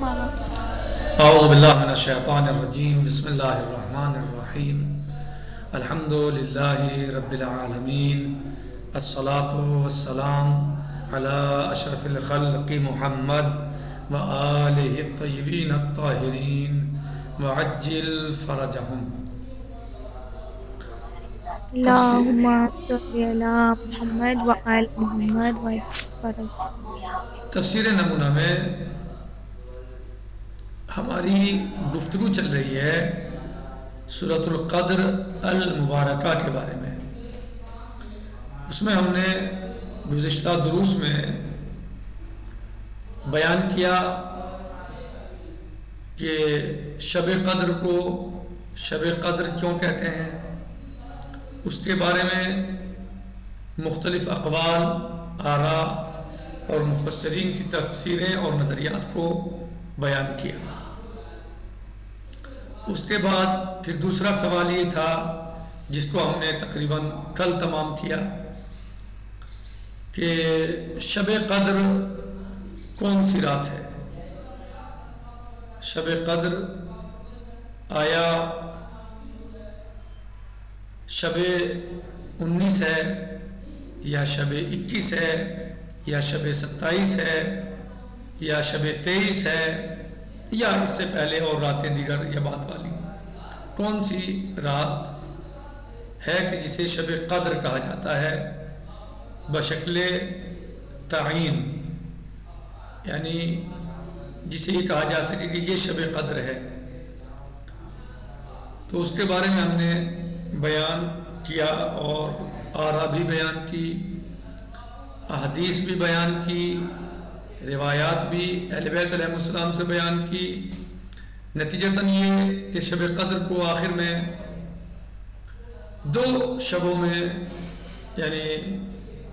ماما اعوذ باللہ من الشیطان الرجیم بسم اللہ الرحمن الرحیم الحمد للہ رب العالمین الصلاۃ والسلام علی اشرف الخلق محمد وآلہ الطیبین الطاہرین وعجل فرجہم. اللہم صلی علی محمد وآل محمد وعجل فرج. تفسیر نمونہ میں ہماری گفتگو چل رہی ہے سورۃ القدر المبارکہ کے بارے میں. اس میں ہم نے گزشتہ دروس میں بیان کیا کہ شب قدر کو شب قدر کیوں کہتے ہیں، اس کے بارے میں مختلف اقوال، آراء اور مفسرین کی تفسیریں اور نظریات کو بیان کیا. اس کے بعد پھر دوسرا سوال یہ تھا جس کو ہم نے تقریباً کل تمام کیا کہ شب قدر کون سی رات ہے. شب قدر آیا شب 19 ہے یا شب 21 ہے یا شب 27 ہے یا شب 23 ہے یا اس سے پہلے اور راتیں دیگر یا بعد والی، کون سی رات ہے کہ جسے شب قدر کہا جاتا ہے بشکل تعین، یعنی جسے یہ کہا جا سکے کہ یہ شب قدر ہے. تو اس کے بارے میں ہم نے بیان کیا اور آراء بھی بیان کی، احادیث بھی بیان کی، روایات بھی اہل بیت علیہ السلام سے بیان کی. نتیجتاً یہ کہ شب قدر کو آخر میں دو شبوں میں یعنی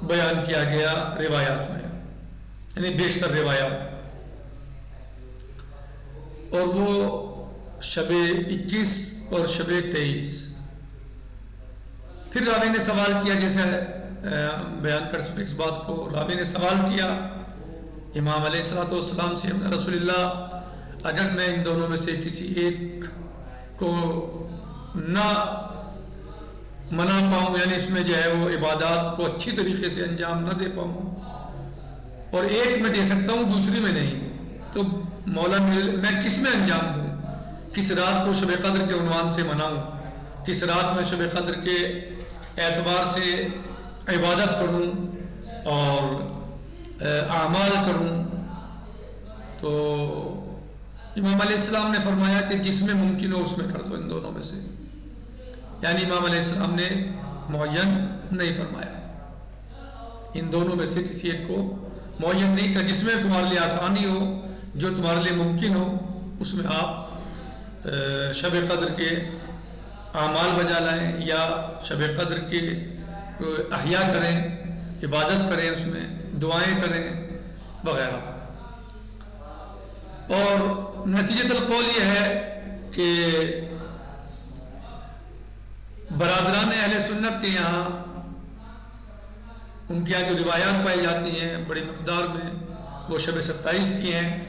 بیان کیا گیا روایات میں، یعنی بیشتر روایات، اور وہ شب 21 اور شب 23. پھر راوی نے سوال کیا، جیسے بیان کر چکے اس بات کو، راوی نے سوال کیا امام علیہ الصلوۃ والسلام سے، رسول اللہ اگر میں ان دونوں میں سے کسی ایک کو نہ منا پاؤں، یعنی اس میں جو ہے وہ عبادات کو اچھی طریقے سے انجام نہ دے پاؤں، اور ایک میں دے سکتا ہوں دوسری میں نہیں، تو مولا میں کس میں انجام دوں؟ کس رات کو شب قدر کے عنوان سے مناؤں؟ کس رات میں شب قدر کے اعتبار سے عبادت کروں اور اعمال کروں؟ تو امام علیہ السلام نے فرمایا کہ جس میں ممکن ہو اس میں کر دو، ان دونوں میں سے. یعنی امام علیہ السلام نے معین نہیں فرمایا، ان دونوں میں سے کسی ایک کو معین نہیں تھا. جس میں تمہارے لیے آسانی ہو، جو تمہارے لیے ممکن ہو، اس میں آپ شب قدر کے اعمال بجا لائیں یا شب قدر کے احیاء کریں، عبادت کریں، اس میں دعائیں کریں وغیرہ. اور نتیجۃ القول یہ ہے کہ برادران اہل سنت کے یہاں، ان کے یہاں جو روایات پائی جاتی ہیں بڑی مقدار میں، وہ شب 27 کی ہیں.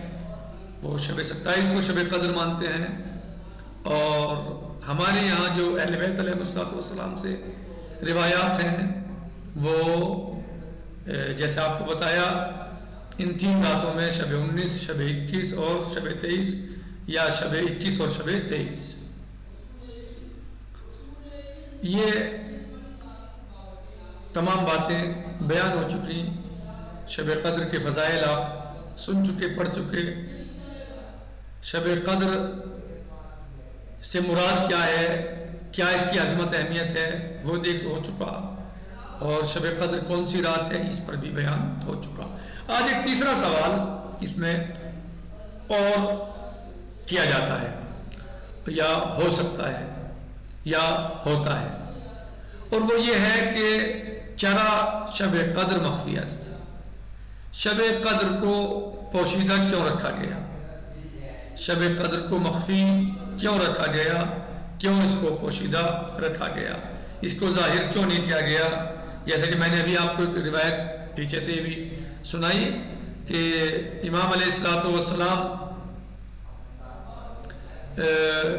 وہ شب 27 کو شب قدر مانتے ہیں. اور ہمارے یہاں جو اہل بیت علیہ السلام سے روایات ہیں وہ جیسے آپ کو بتایا ان تین راتوں میں شب 19، شب 21 اور شب 23، یا شب 21 اور شب 23، یہ تمام باتیں بیان ہو چکی. شب قدر کے فضائل آپ سن چکے، پڑھ چکے. شب قدر سے مراد کیا ہے، کیا اس کی عظمت اہمیت ہے، وہ دیکھ ہو چکا. اور شب قدر کون سی رات ہے، اس پر بھی بیان ہو چکا. آج ایک تیسرا سوال اس میں اور کیا جاتا ہے، یا ہو سکتا ہے یا ہوتا ہے، اور وہ یہ ہے کہ چرا شب قدر مخفی است. شب قدر کو پوشیدہ کیوں رکھا گیا؟ شب قدر کو مخفی کیوں رکھا گیا؟ کیوں اس کو پوشیدہ رکھا گیا؟ اس کو ظاہر کیوں نہیں کیا گیا؟ جیسے کہ میں نے ابھی آپ کو ایک روایت پیچھے سے بھی سنائی کہ امام علیہ السلام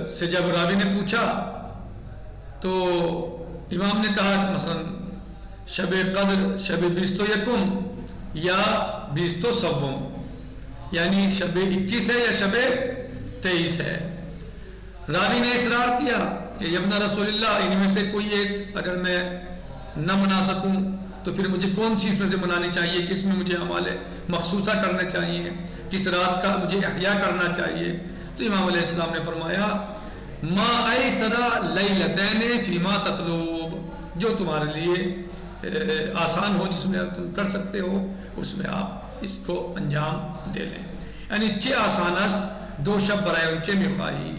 سے جب راوی نے پوچھا تو امام نے کہا مثلا شب قدر شب بیست و یکم یا بیست و سوم، یعنی شب 21 ہے یا شب 23 ہے۔ راوی نے اصرار کیا کہ ابن رسول اللہ ان میں سے کوئی ایک اگر میں نہ منا سکوں تو پھر مجھے کون سی اس میں سے منانی چاہیے، کس میں مجھے اعمال مخصوصہ کرنے چاہیے، کس رات کا مجھے احیاء کرنا چاہیے؟ تو امام علیہ السلام نے فرمایا ما ایسر لیلتین فیما تطلب، جو تمہارے لیے آسان ہو، جس میں تم کر سکتے ہو اس میں آپ اس کو انجام دے لیں، یعنی چھ آسان است دو شب برائے ان چھ مخواہی،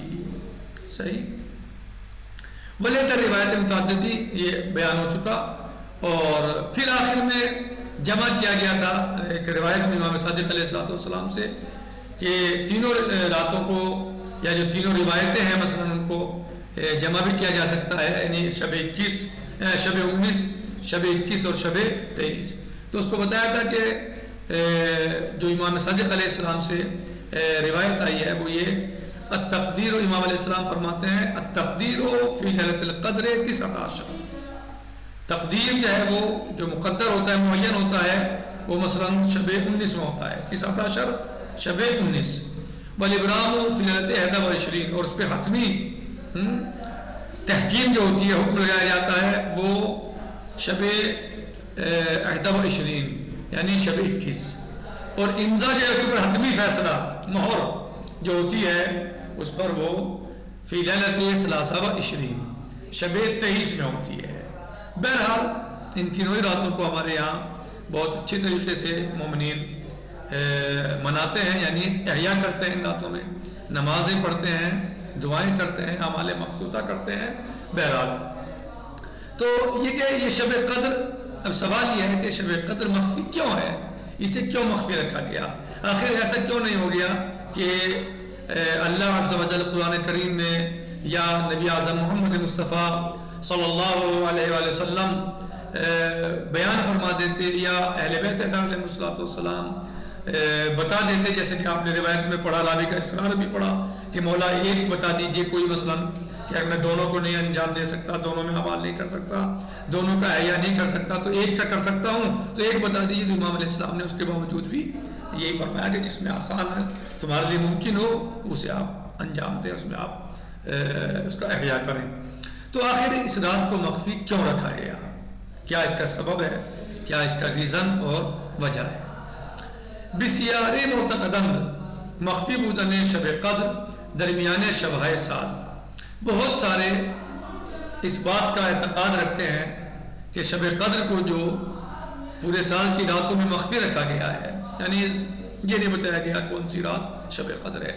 صحیح۔ ولی در روایت متعددی یہ بیان ہو چکا، اور پھر آخر میں جمع کیا گیا تھا ایک روایت میں امام صادق علیہ السلام سے کہ تینوں راتوں کو یا جو تینوں روایتیں ہیں مثلا ان کو جمع بھی کیا جا سکتا ہے، یعنی شب 21 شب 19 شب 21 اور شب 23۔ تو اس کو بتایا تھا کہ جو امام صادق علیہ السلام سے روایت آئی ہے وہ یہ التقدیر، امام علیہ السلام فرماتے ہیں التقدیر فی لیلۃ القدر 19، تقدیر جو ہے وہ جو مقدر ہوتا ہے معین ہوتا ہے وہ مثلا شب 19 میں ہوتا ہے، 19 شب 19، والابرام فی لیلۃ 21، اور اس پہ حتمی تحکیم جو ہوتی ہے حکم لگایا جاتا ہے وہ شب 21 یعنی شب 21، اور امضا جو ہے اس پر حتمی فیصلہ مہر جو ہوتی ہے اس پر وہ فی لیلۃ 23 شب 23 میں ہوتی ہے۔ بہرحال ان تینوں ہی راتوں کو ہمارے یہاں بہت اچھی طریقے سے مومنین مناتے ہیں، یعنی احیاء کرتے ہیں ان راتوں میں، نمازیں پڑھتے ہیں، دعائیں کرتے ہیں، اعمال مخصوصہ کرتے ہیں۔ بہرحال تو یہ کہ یہ شب قدر، اب سوال یہ ہے کہ شب قدر مخفی کیوں ہے، اسے کیوں مخفی رکھا گیا؟ آخر ایسا کیوں نہیں ہو گیا کہ اللہ عز و جل قرآن کریم میں یا نبی اعظم محمد مصطفیٰ صلی اللہ علیہ وآلہ وسلم بیان فرما دیتے یا اہل بیت علیہ السلام بتا دیتے، جیسے کہ آپ نے روایت میں پڑھا، راوی کا اصرار بھی پڑھا کہ مولا ایک بتا دیجئے کوئی مثلا کہ میں دونوں کو نہیں انجام دے سکتا، دونوں میں عمل نہیں کر سکتا، دونوں کا احیاء نہیں کر سکتا، تو ایک کا کر سکتا ہوں تو ایک بتا دیجیے۔ تو امام علیہ السلام نے اس کے باوجود بھی یہی فرمایا کہ جس میں آسان ہے تمہارے لیے ممکن ہو اسے آپ انجام دیں، اس میں آپ اس کا احیاء کریں۔ تو آخر اس رات کو مخفی کیوں رکھا گیا؟ کیا اس کا سبب ہے؟ کیا اس کا ریزن اور وجہ ہے؟ بسیار معتقدند مخفی بودن شب قدر درمیان شبہ سال، بہت سارے اس بات کا اعتقاد رکھتے ہیں کہ شب قدر کو جو پورے سال کی راتوں میں مخفی رکھا گیا ہے، یعنی یہ نہیں بتایا گیا کون سی رات شب قدر ہے۔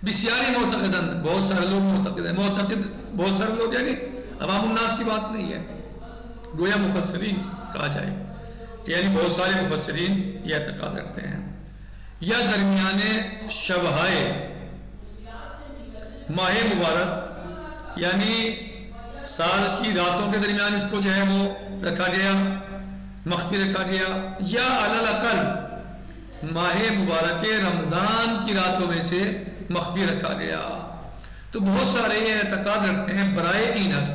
بسیاری معتقدند، بہت سارے لوگ معتقد ہیں، معتقد بہت سارے لوگ یعنی عوام الناس کی بات نہیں ہے، گویا مفسرین کہا جائے کہ یعنی بہت سارے مفسرین یہ اعتقاد رکھتے ہیں یا درمیان شبہائے ماہ مبارک، یعنی سال کی راتوں کے درمیان اس کو جو ہے وہ رکھا گیا، مخفی رکھا گیا، یا علی الاقل ماہ مبارک رمضان کی راتوں میں سے مخفی رکھا گیا۔ تو بہت سارے یہ اعتقاد رکھتے ہیں برائے اینس،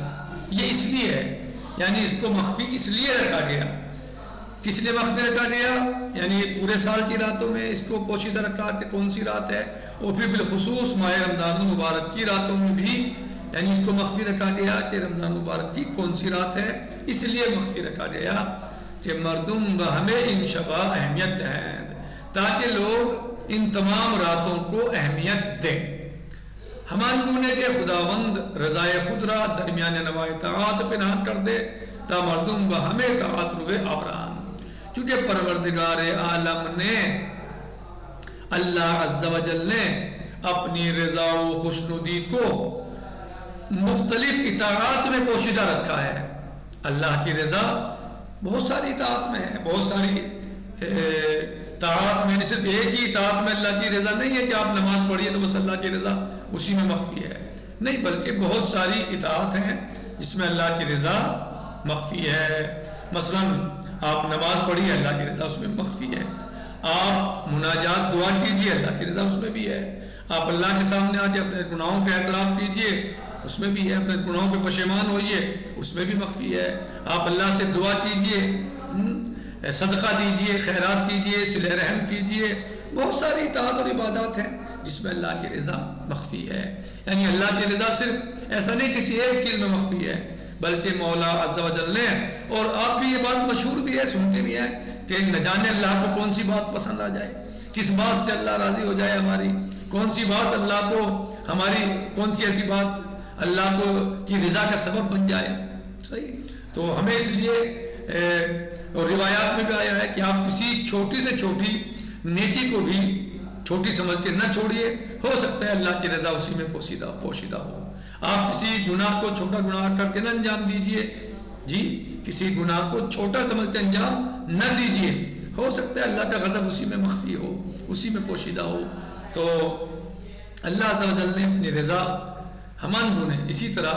یہ اس لیے ہے، یعنی اس کو مخفی اس لیے رکھا گیا، کس لیے مخفی رکھا گیا؟ یعنی پورے سال کی راتوں میں اس کو پوشیدہ رکھا کہ کون سی رات ہے، اور پھر بالخصوص ماہ رمضان المبارک کی راتوں میں بھی یعنی اس کو مخفی رکھا گیا کہ رمضان المبارک کی کون سی رات ہے، اس لیے مخفی رکھا گیا کہ مردم ہمیں ان شبہ اہمیت دیں، تاکہ لوگ ان تمام راتوں کو اہمیت دیں۔ ہمان گونے کے خداوند رضائے خود را درمیان نوائے طاعت پنہان کر دے، تا مردم ہمیں طاعت روے آوران، کیونکہ پروردگار عالم نے اللہ عز و جل نے اپنی رضا و خوشنودی کو مختلف اطاعات میں پوشیدہ رکھا ہے۔ اللہ کی رضا بہت ساری اطاعت میں ہے، بہت ساری طاعت میں، صرف ایک ہی اطاعت میں اللہ کی رضا نہیں ہے کہ آپ نماز پڑھیے تو بس اللہ کی رضا اسی میں مخفی ہے، نہیں، بلکہ بہت ساری اطاعت ہیں جس میں اللہ کی رضا مخفی ہے۔ مثلا آپ نماز پڑھیے اللہ کی رضا اس میں مخفی ہے، آپ مناجات دعا کیجیے اللہ کی رضا اس میں بھی ہے، آپ اللہ کے سامنے آ کے اپنے گناہوں کا اعتراف کیجئے، اس میں بھی ہے، اپنے گناہوں پہ پشیمان ہوئیے، اس میں بھی مخفی ہے. آپ اللہ سے دعا کیجئے، صدقہ دیجئے، خیرات کیجئے، صلہ رحم کیجئے، بہت ساری اطاعت اور عبادات ہیں جس میں اللہ کی رضا مخفی ہے. یعنی اللہ کی رضا صرف ایسا نہیں کسی ایک چیز میں مخفی ہے، بلکہ مولا عز و جل نے، اور آپ بھی یہ بات مشہور بھی ہے، سنتے بھی ہیں کہ نہ جانے اللہ کو کون سی بات پسند آ جائے، کس بات سے اللہ راضی ہو جائے ہماری، کون سی بات اللہ کو ہماری، کون سی ایسی بات اللہ کو کی رضا کا سبب بن جائے. صحیح. تو ہمیں اس لیے اور روایات میں بھی آیا ہے کہ آپ کسی چھوٹی سے چھوٹی نیکی کو بھی چھوٹی سمجھ کے نہ چھوڑیے، ہو سکتا ہے اللہ کی رضا اسی میں پوشیدہ ہو. آپ کسی گناہ کو چھوٹا گناہ کر کے نہ انجام دیجئے، جی کسی گناہ کو چھوٹا سمجھ کے انجام نہ دیجئے، ہو سکتا ہے اللہ کا غضب اسی میں مخفی ہو، اسی میں پوشیدہ ہو. تو اللہ عز و جل نے اپنی رضا ہمان گنے اسی طرح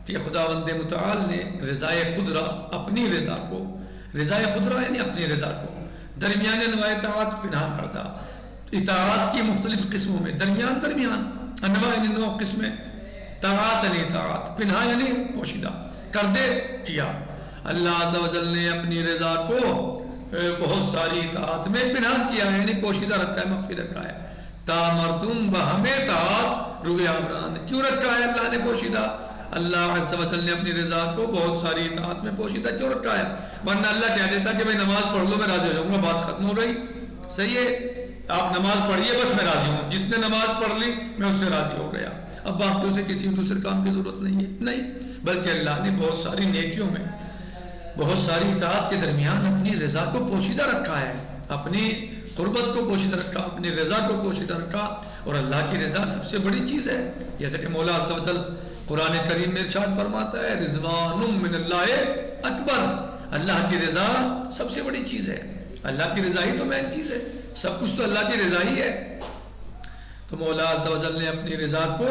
کہ خداوند متعال نے رضائے خودرا، اپنی رضا کو، رضائے خودرا یعنی اپنی رضا کو درمیان انواع اطاعت پنہان کردہ. اطاعت کی مختلف قسموں میں درمیان انواع یعنی 9 قسمیں، طاعت یعنی اطاعت، پنہا یعنی پوشیدہ کر دے کیا. اللہ عز و جل نے اپنی رضا کو بہت ساری اطاعت میں پنہان کیا ہے، یعنی پوشیدہ رکھا ہے، مخفی رکھا ہے. تا مردم بہمیں اطاعت روئے عمران، کیوں رکھا ہے اللہ نے پوشیدہ؟ اللہ عز و جل نے اپنی رضا کو بہت ساری اطاعت میں پوشیدہ کیوں رکھا ہے؟ ورنہ اللہ کہہ دیتا کہ بھائی نماز پڑھ لو میں راضی ہو جاؤں گا، بات ختم ہو رہی. صحیح ہے، آپ نماز پڑھیے بس میں راضی ہوں، جس نے نماز پڑھ لی میں اس سے راضی ہو گیا، اب باقیوں سے کسی دوسرے کام کی ضرورت نہیں ہے. نہیں، بلکہ اللہ نے بہت ساری نیکیوں میں، بہت ساری اطاعت کے درمیان اپنی رضا کو پوشیدہ رکھا ہے، اپنی قربت کو پوشیدہ رکھا، اپنی رضا کو پوشیدہ رکھا. اور اللہ کی رضا سب سے بڑی چیز ہے، جیسے کہ مولا عز و جل قرآن کریم میں ارشاد فرماتا ہے رضوان من اللہ اکبر، اللہ کی رضا سب سے بڑی چیز ہے. اللہ کی رضا ہی تو مین چیز ہے، سب کچھ تو اللہ کی رضا ہی ہے. تو مولا عز و جل نے اپنی رضا کو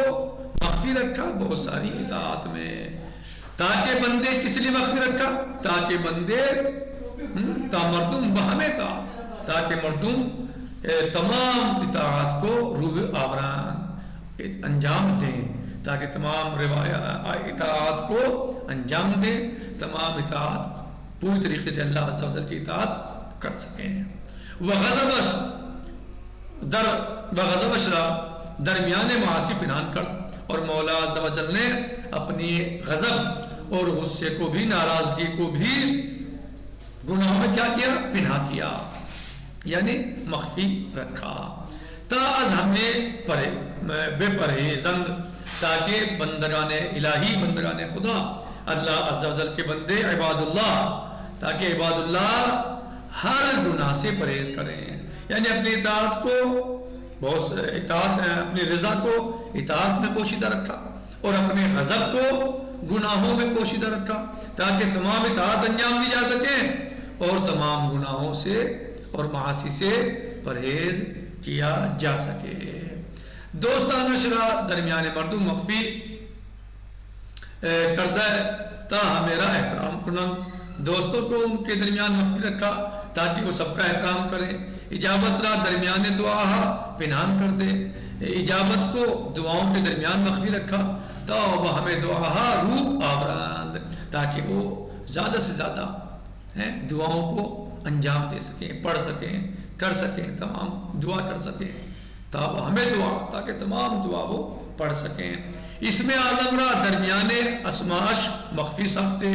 مخفی رکھا بہت ساری اطاعت میں، تاکہ بندے کس لیے مخفی رکھا؟ تاکہ بندے تا مردم بہم اطاعت، تاکہ مردم تمام اطاعت کو روح آوران انجام دیں، تاکہ تمام اطاعت کو انجام دیں، تمام اطاعت پوری طریقے سے اللہ عز و جل کی اطاعت کر سکیں. وغضب درمیان معاصی پنہان کر، اور مولا عز و جل نے اپنی غضب اور غصے کو بھی، ناراضگی کو بھی گناہوں میں کیا کیا؟ پنہا کیا، یعنی مخفی رکھا. تا از ہمیں بے پرہیزند، تاکہ بندگان الہی، بندگان خدا، اللہ عز و جل کے بندے عباد اللہ، تاکہ عباد اللہ ہر گناہ سے پرہیز کریں. یعنی اپنی اطاعت کو بہت اپنی رضا کو اطاعت میں پوشیدہ رکھا، اور اپنے غضب کو گناہوں میں پوشیدہ رکھا، تاکہ تمام اطاعت انجام دی جا سکیں اور تمام گناہوں سے اور معاصی سے پرہیز کیا جا سکے. دوستانہ شرح درمیان مردم مخفی کردہ تا میرا احترام کنند، دوستوں کو ان کے درمیان مخفی رکھا تاکہ وہ سب کا احترام کریں. اجابت را درمیان دعا پنہان کر دے، اجابت کو دعاؤں کے درمیان مخفی رکھا تا وہ ہمیں دعا روح آورند، تاکہ وہ زیادہ سے زیادہ دعاؤں کو انجام دے سکیں، پڑھ سکیں، کر سکیں، تمام دعا کر سکیں. تا وہ ہمیں دعا، تاکہ تمام دعا وہ پڑھ سکیں. اس میں اعظم را درمیان اسماش مخفی ساختے،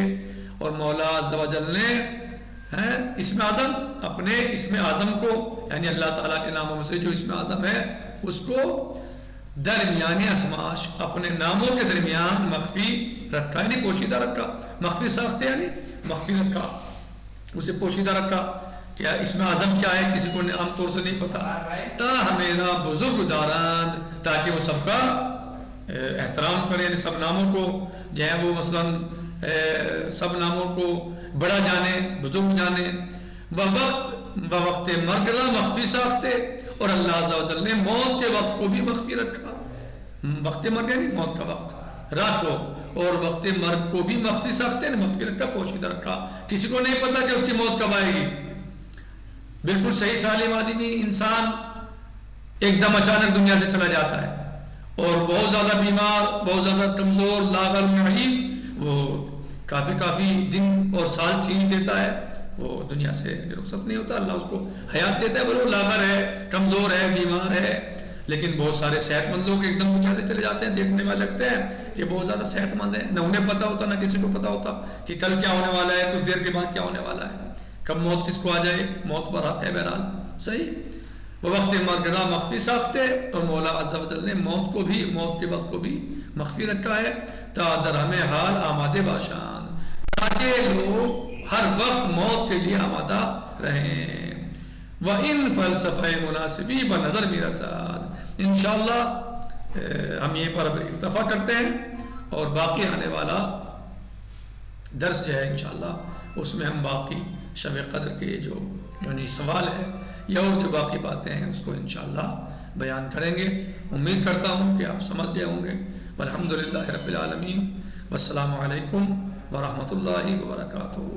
اور مولا عز و جل نے اسم اعظم، اپنے اسم اعظم کو، یعنی اللہ تعالیٰ کے ناموں میں سے جو اسم اعظم ہے اس کو درمیان اسماش، اپنے ناموں کے درمیان مخفی رکھا، یعنی پوشیدہ رکھا. مخفی ساختے یعنی مخفی رکھا، اسے پوشیدہ رکھا. کیا اسم اعظم کیا ہے کسی کو عام طور سے نہیں پتا. تا ہمیرا بزرگ داران، تاکہ وہ سب کا احترام کریں، یعنی سب ناموں کو جو ہے وہ مثلاً سب ناموں کو بڑا جانے، بزرگ جانے. وقت مرگلا مخفی ساختے، اور اللہ عز و جل نے موت کے وقت کو بھی مخفی رکھا. وقت مرگ یعنی موت کا وقت، رات کو، اور وقت مرگ کو بھی مخفی ساختے، مخفی رکھا، پوشیدہ رکھا. کسی کو نہیں پتا کہ اس کی موت کب آئے گی. بالکل صحیح سالم آدمی انسان ایک دم اچانک دنیا سے چلا جاتا ہے، اور بہت زیادہ بیمار، بہت زیادہ کمزور، لاغر، معیوب، وہ کافی دن اور سال چینج دیتا ہے، وہ دنیا سے رخصت نہیں ہوتا، اللہ اس کو حیات دیتا ہے، بولو لاغر ہے، کمزور ہے، بیمار ہے۔ لیکن بہت سارے صحت مند لوگ ایک دم دنیا سے چلے جاتے ہیں، دیکھنے میں لگتے ہیں کہ بہت زیادہ صحت مند ہیں، نہ انہیں پتہ ہوتا نہ کسی کو پتہ ہوتا کہ کل کیا ہونے والا ہے، کچھ دیر کے بعد کیا ہونے والا ہے، کب موت کس کو آ جائے، موت پر آتے ہیں بہرحال، صحیح۔ وہ وقت مرگرا مخفی ساختے، اور مولا عز و جل نے موت کو بھی، موت کے وقت کو بھی مخفی رکھا ہے، تا در ہمیں حال آمادے باشان، تاکہ لوگ ہر وقت موت کے لیے آمادہ رہیں۔ وَإِن فلسفہ مناسبی بنظر میرساد۔ انشاءاللہ ہم یہیں پر اکتفا کرتے ہیں، اور باقی آنے والا درس جو ہے انشاءاللہ اس میں ہم باقی شب قدر کے جو یعنی سوال ہے یا اور جو باقی باتیں ہیں اس کو انشاءاللہ بیان کریں گے۔ امید کرتا ہوں کہ آپ سمجھ گئے ہوں گے۔ والحمدللہ رب العالمین، والسلام علیکم ورحمۃ اللہ وبرکاتہ۔